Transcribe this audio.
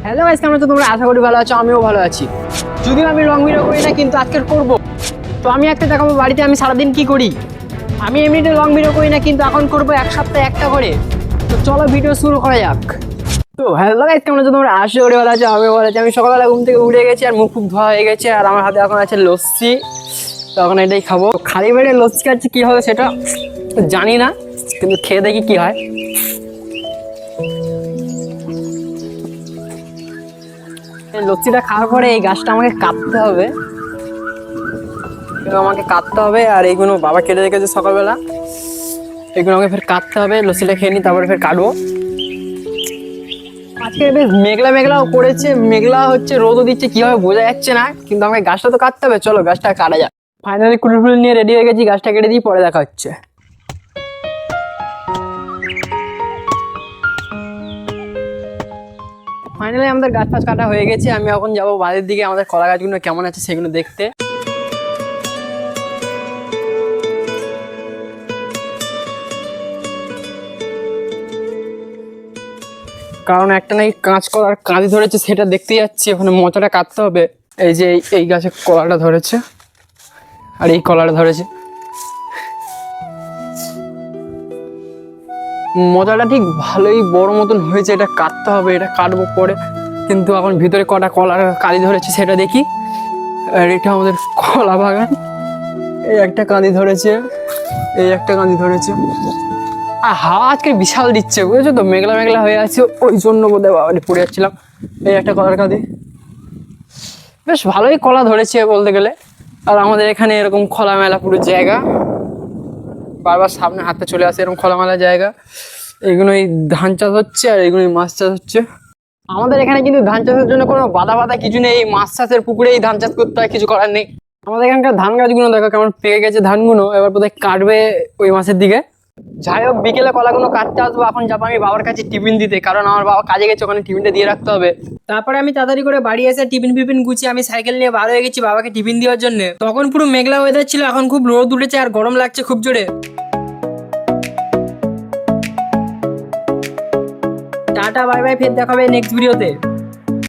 Hello guys, কেমন আছো তোমরা? আশা করি ভালো আছো, আমিও ভালো আছি। যদিও আমি লং ভিডিও করি না, কিন্তু আজকে করব। তো আমি একটা দেখাবো বাড়িতে আমি সারাদিন কি করি। আমি এমনিতে লং ভিডিও করি না, কিন্তু এখন করবো এক সপ্তাহে একটা করে। তো চলো ভিডিও শুরু করা যাক। তো হ্যালো গাইস, কেমন আছো তোমরা? আশা করি ভালো আছো, আমিও ভালো আছি। আমি সকালবেলা ঘুম থেকে উঠে গেছি আর মুখ খুব ধোয়া হয়ে গেছে, আর আমার হাতে এখন আছে লস্যি। তো এখন এটাই খাবো। খালি পেটে লস্যি খাচ্ছি, কি হবে সেটা জানি না, কিন্তু খেয়ে দেখি কি হয়। এই লস্যিটা খাওয়ার পরে এই গাছটা আমাকে কাটতে হবে, আর এইগুলো বাবা কেটে রেখেছে সকালবেলা। এগুলো আমাকে ফের কাটতে হবে। লস্যিটা খেয়ে নিই, তারপরে ফের কাটবো। আজকে বেশ মেঘলা মেঘলাও করেছে, মেঘলা হচ্ছে, রোদও দিচ্ছে, কি হবে বোঝা যাচ্ছে না, কিন্তু আমাকে গাছটা তো কাটতে হবে। চলো গাছটা কাটা যাক। ফাইনালি কুড়ি ফুল নিয়ে রেডি হয়ে গেছি, গাছটা কেটে দিই, পরে দেখা হচ্ছে। ফাইনালি আমাদের গাছ ফাছ কাটা হয়ে গেছে। আমি এখন যাবো বাড়ির দিকে, আমাদের কলা গাছগুলো কেমন আছে সেগুলো দেখতে। কারণ একটা নাকি কলার কাঁদি ধরেছে, সেটা দেখতে যাচ্ছি। ওখানে মোচাটা কাটতে হবে। এই যে এই গাছে কলাটা ধরেছে, আর এই কলাটা ধরেছে। মোচাটা ঠিক ভালোই বড় মতন হয়েছে, এটা কাটতে হবে, এটা কাটবো পরে। কিন্তু এখন ভিতরে কটা কলার কাঁদি ধরেছে সেটা দেখি। আর এটা আমাদের কলা বাগান। এই একটা কাঁদি ধরেছে, এই একটা কাঁদি ধরেছে। আর হাওয়া আজকে বিশাল দিচ্ছে, বুঝেছো তো? মেঘলা মেঘলা হয়ে আছে, ওই জন্য বোধহয় বাবারে পড়ে যাচ্ছিলাম। এই একটা কলার কাঁদি, বেশ ভালোই কলা ধরেছে বলতে গেলে। আর আমাদের এখানে এরকম খোলামেলা পুরো জায়গা, বারবার সামনে হাতে চলে আসে এরকম খোলামেলা জায়গা। এইগুলোই ধান চাষ হচ্ছে, আর এইগুলোই মাছ চাষ হচ্ছে। আমাদের এখানে কিন্তু ধান চাষের জন্য কোনো বাধা বাধা কিছু নেই। এই মাছ চাষের পুকুরেই ধান চাষ করতে হয়, কিছু করার নেই। আমাদের এখানকার ধান গাছগুলো দেখো কেমন পেকে গেছে ধানগুলো, এবার বোধহয় কাটবে ওই মাসের দিকে। যাই হোক, বিকেলে কলাগুলো কাটতে আসবো। এখন যাবো আমি বাবার কাছে টিফিন দিতে, কারণ আমার বাবা কাজে গেছে, ওখানে টিফিনটা দিয়ে রাখতে হবে। তারপরে আমি তাড়াতাড়ি করে বাড়ি এসে টিফিন ফিফিন গুছিয়ে আমি সাইকেল নিয়ে বার হয়ে গেছি বাবাকে টিফিন দেওয়ার জন্য। তখন পুরো মেঘলা ওয়েদার ছিল, এখন খুব রোদ উঠেছে আর গরম লাগছে খুব জোরে। টাটা বাই বাই, ফের দেখাবে নেক্সট ভিডিওতে।